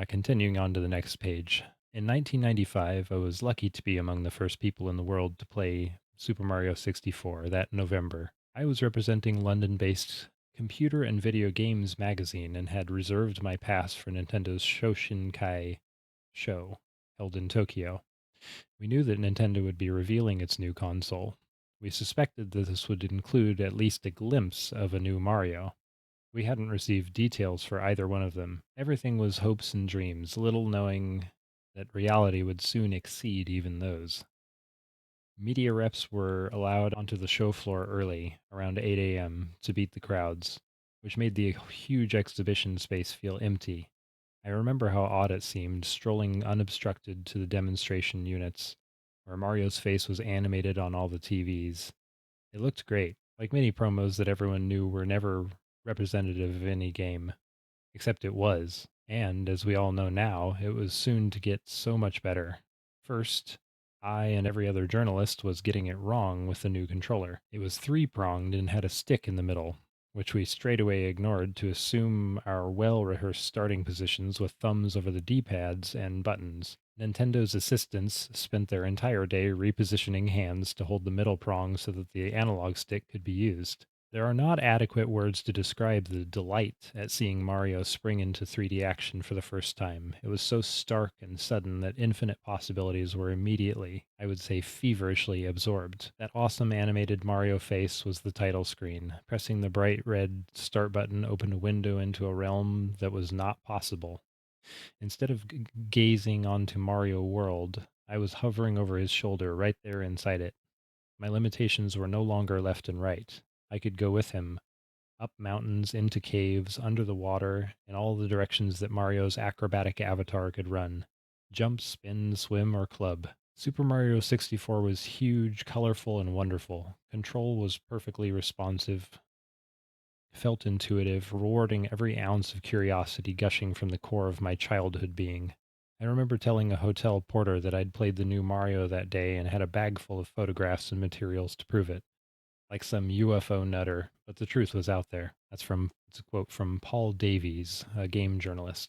Continuing on to the next page. In 1995, I was lucky to be among the first people in the world to play Super Mario 64 that November. I was representing London based Computer and Video Games magazine and had reserved my pass for Nintendo's Shoshinkai show held in Tokyo. We knew that Nintendo would be revealing its new console. We suspected that this would include at least a glimpse of a new Mario. We hadn't received details for either one of them. Everything was hopes and dreams, little knowing that reality would soon exceed even those. Media reps were allowed onto the show floor early, around 8 a.m., to beat the crowds, which made the huge exhibition space feel empty. I remember how odd it seemed, strolling unobstructed to the demonstration units, where Mario's face was animated on all the TVs. It looked great, like many promos that everyone knew were never representative of any game, except it was. And as we all know now, it was soon to get so much better. First, I and every other journalist was getting it wrong with the new controller. It was three pronged and had a stick in the middle, which we straightaway ignored to assume our well rehearsed starting positions with thumbs over the D pads and buttons. Nintendo's assistants spent their entire day repositioning hands to hold the middle prong so that the analog stick could be used. There are not adequate words to describe the delight at seeing Mario spring into 3D action for the first time. It was so stark and sudden that infinite possibilities were immediately, I would say feverishly, absorbed. That awesome animated Mario face was the title screen. Pressing the bright red start button opened a window into a realm that was not possible. Instead of gazing onto Mario World, I was hovering over his shoulder right there inside it. My limitations were no longer left and right. I could go with him, up mountains, into caves, under the water, in all the directions that Mario's acrobatic avatar could run. Jump, spin, swim, or club. Super Mario 64 was huge, colorful, and wonderful. Control was perfectly responsive, felt intuitive, rewarding every ounce of curiosity gushing from the core of my childhood being. I remember telling a hotel porter that I'd played the new Mario that day and had a bag full of photographs and materials to prove it, like some UFO nutter, but the truth was out there. It's a quote from Paul Davies, a game journalist.